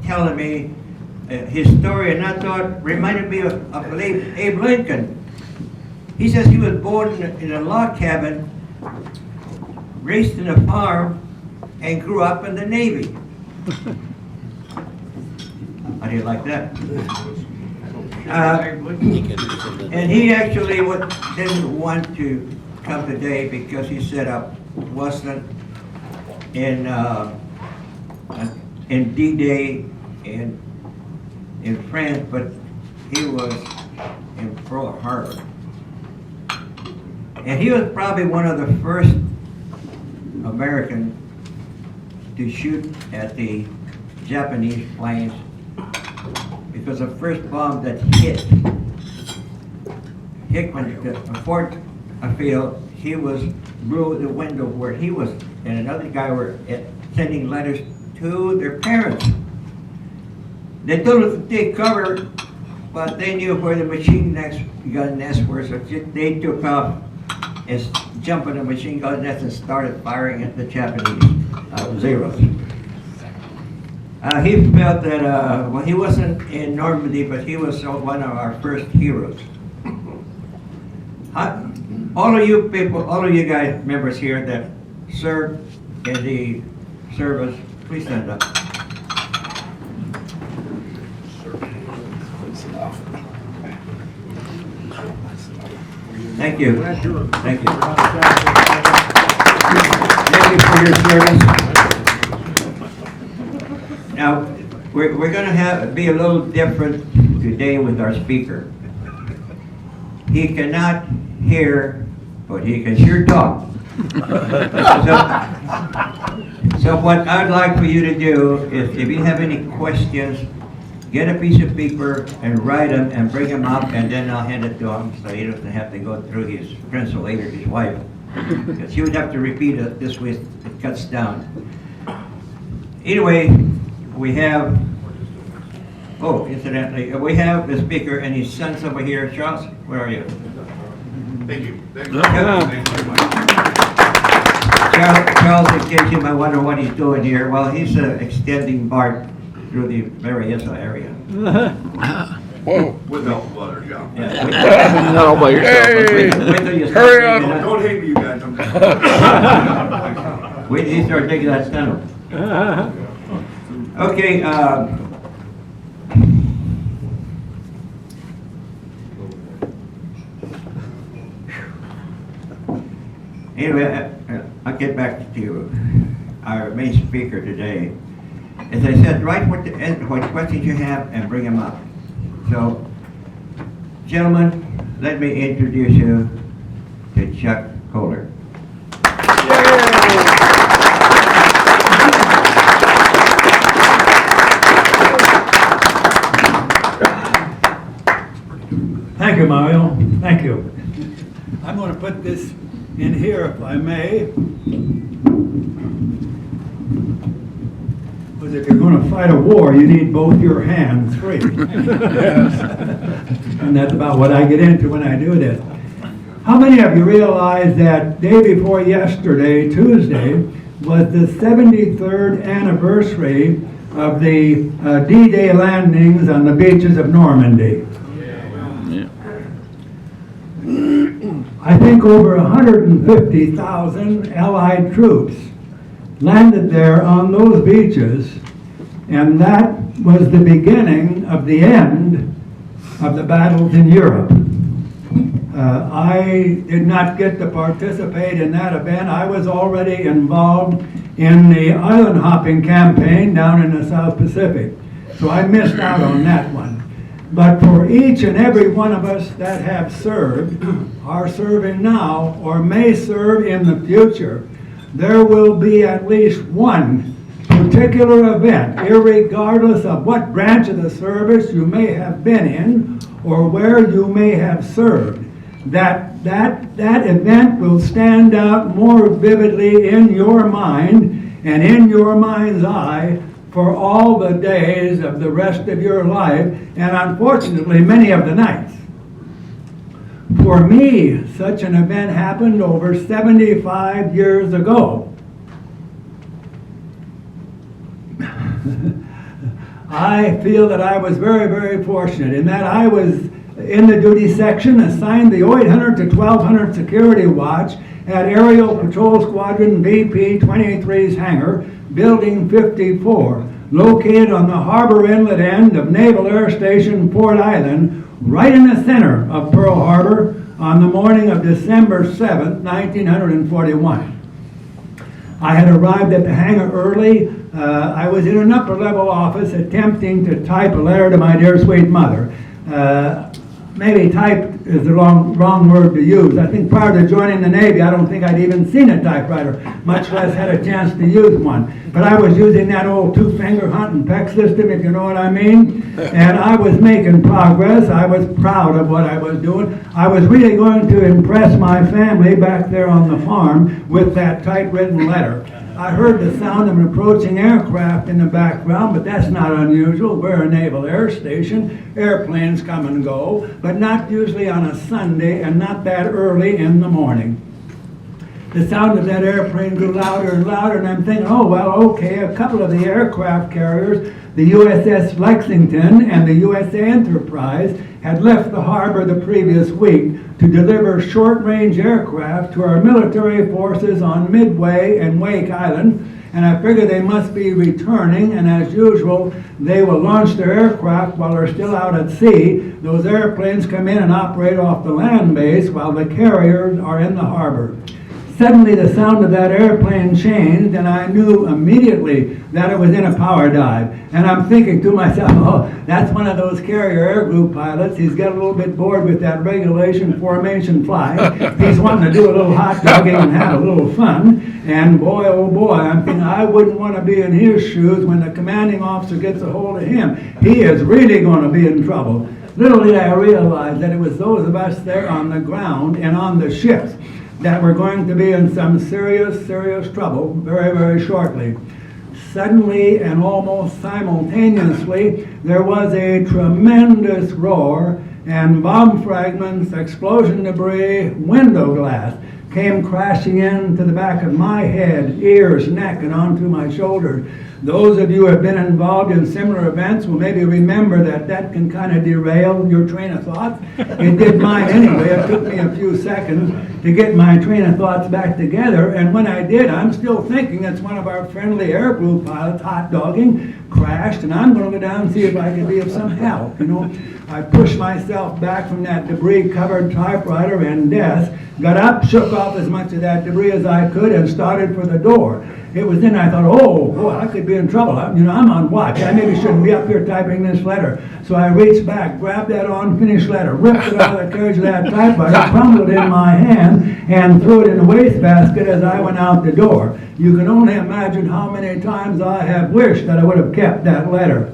telling me his story, and I thought reminded me of Abe Lincoln. He says he was born in a log cabin, raised in a farm, and grew up in the Navy. How do you like that? And he actually didn't want to come today because he said I wasn't in D-Day in France, but he was in Pearl Harbor. And he was probably one of the first Americans to shoot at the Japanese planes, because the first bomb that hit Hickman, Fort Field, he blew the window where he was, and another guy were sending letters to their parents. They told us to take cover, but they knew where the machine gun nests were, so they took off and jumped in the machine gun nest and started firing at the Japanese Zeros. He felt that, well, he wasn't in Normandy, but he was one of our first heroes. All of you people, all of you guys, members here that served in the service, please stand up. Thank you. Thank you. Thank you for your service. Now, we're going to be a little different today with our speaker. He cannot hear, but he can sure talk. So what I'd like for you to do is, if you have any questions, get a piece of paper and write them and bring them up, and then I'll hand it to him so he doesn't have to go through his translator, his wife. Because he would have to repeat it this way, it cuts down. Anyway, we have, incidentally, we have the speaker and his son's over here. Charles, where are you? Thank you. Thank you. Charles, in case you might wonder what he's doing here, well, he's extending BART through the Marietta area. With no butter, John. Yeah, Not all by yourself. wait till you start Hurry digging up. that- Don't hate me, you guys. Wait till you start digging that tunnel. Okay, anyway, I'll get back to our main speaker today. As I said, write what questions you have and bring them up. So, gentlemen, let me introduce you to Chuck Kohler. Thank you, Mario. Thank you. I'm going to put this in here, if I may. Because if you're going to fight a war, you need both your hands free. And that's about what I get into when I do this. How many of you realize that day before yesterday, Tuesday, was the 73rd anniversary of the D-Day landings on the beaches of Normandy? I think over 150,000 Allied troops landed there on those beaches, and that was the beginning of the end of the battles in Europe. I did not get to participate in that event. I was already involved in the island hopping campaign down in the South Pacific, so I missed out on that one. But for each and every one of us that have served, are serving now, or may serve in the future, there will be at least one particular event, irregardless of what branch of the service you may have been in or where you may have served, that event will stand out more vividly in your mind and in your mind's eye for all the days of the rest of your life, and unfortunately many of the nights. For me, such an event happened over 75 years I feel that I was very, very fortunate in that I was in the duty section assigned the 800 to 1200 security watch at Aerial Patrol Squadron VP 23's hangar, Building 54, located on the harbor inlet end of Naval Air Station Fort Island, right in the center of Pearl Harbor on the morning of December 7th, 1941. I had arrived at the hangar early. I was in an upper level office attempting to type a letter to my dear sweet mother. Maybe type is the wrong word to use. I think prior to joining the Navy, I don't think I'd even seen a typewriter, much less had a chance to use one. But I was using that old two-finger hunt and peck system, if you know what I mean. And I was making progress. I was proud of what I was doing. I was really going to impress my family back there on the farm with that typewritten letter. I heard the sound of an approaching aircraft in the background, but that's not unusual. We're a naval air station. Airplanes come and go, but not usually on a Sunday and not that early in the morning. The sound of that airplane grew louder and louder, and I'm thinking, oh, well, okay, a couple of the aircraft carriers, the USS Lexington and the USA Enterprise, had left the harbor the previous week to deliver short-range aircraft to our military forces on Midway and Wake Island, and I figure they must be returning, and as usual, they will launch their aircraft while they're still out at sea. Those airplanes come in and operate off the land base while the carriers are in the harbor. Suddenly the sound of that airplane changed, and I knew immediately that it was in a power dive. And I'm thinking to myself, oh, that's one of those carrier air group pilots. He's got a little bit bored with that regulation formation fly. He's wanting to do a little hot dogging and have a little fun. And boy, oh boy, I'm thinking I wouldn't want to be in his shoes when the commanding officer gets a hold of him. He is really going to be in trouble. Little did I realize that it was those of us there on the ground and on the ships that were going to be in some serious, serious trouble very, very shortly. Suddenly and almost simultaneously, there was a tremendous roar, and bomb fragments, explosion debris, window glass came crashing into the back of my head, ears, neck, and onto my shoulders. Those of you who have been involved in similar events will maybe remember that that can kind of derail your train of thought. It did mine anyway. It took me a few seconds to get my train of thoughts back together, and when I did, I'm still thinking it's one of our friendly air group pilots, hot dogging, crashed, and I'm going to go down and see if I can be of some help. You know, I pushed myself back from that debris-covered typewriter and desk, got up, shook off as much of that debris as I could, and started for the door. It was then I thought, oh, boy, I could be in trouble. I'm on watch. I maybe shouldn't be up here typing this letter. So I reached back, grabbed that unfinished letter, ripped it out of the carriage of that typewriter, crumbled it in my hand, and threw it in the wastebasket as I went out the door. You can only imagine how many times I have wished that I would have kept that letter.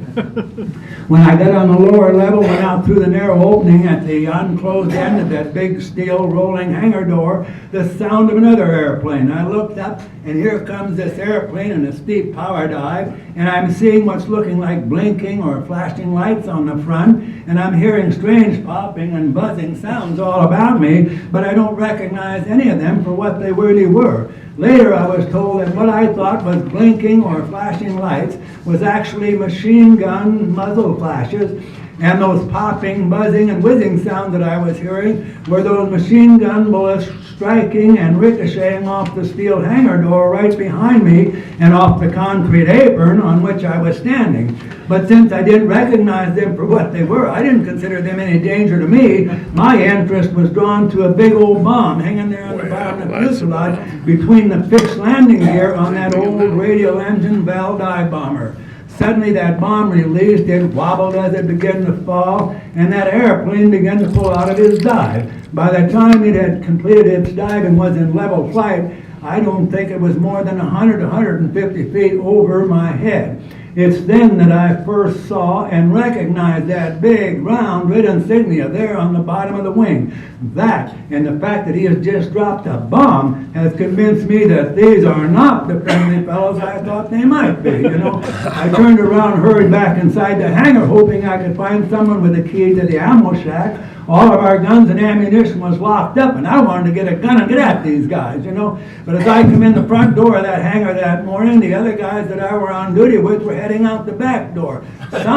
When I got on the lower level, went out through the narrow opening at the unclosed end of that big steel rolling hangar door, the sound of another airplane. I looked up, and here comes this airplane in a steep power dive, and I'm seeing what's looking like blinking or flashing lights on the front, and I'm hearing strange popping and buzzing sounds all about me, but I don't recognize any of them for what they really were. Later I was told that what I thought was blinking or flashing lights was actually machine gun muzzle flashes, and those popping, buzzing, and whizzing sounds that I was hearing were those machine gun bullets striking and ricocheting off the steel hangar door right behind me and off the concrete apron on which I was standing. But since I didn't recognize them for what they were, I didn't consider them any danger to me. My interest was drawn to a big old bomb hanging there on the bottom of the fuselage between the fixed landing gear on that old radial engine Bell dive bomber. Suddenly that bomb released, it wobbled as it began to fall, and that airplane began to pull out of its dive. By the time it had completed its dive and was in level flight, I don't think it was more than 100, 150 feet over my head. It's then that I first saw and recognized that big, round, red insignia there on the bottom of the wing. That, and the fact that he has just dropped a bomb, has convinced me that these are not the friendly fellows I thought they might be, you know. I turned around and hurried back inside the hangar, hoping I could find someone with a key to the ammo shack. All of our guns and ammunition was locked up, and I wanted to get a gun and get at these guys, you know. But as I come in the front door of that hangar that morning, the other guys that I were on duty with were heading out the back door.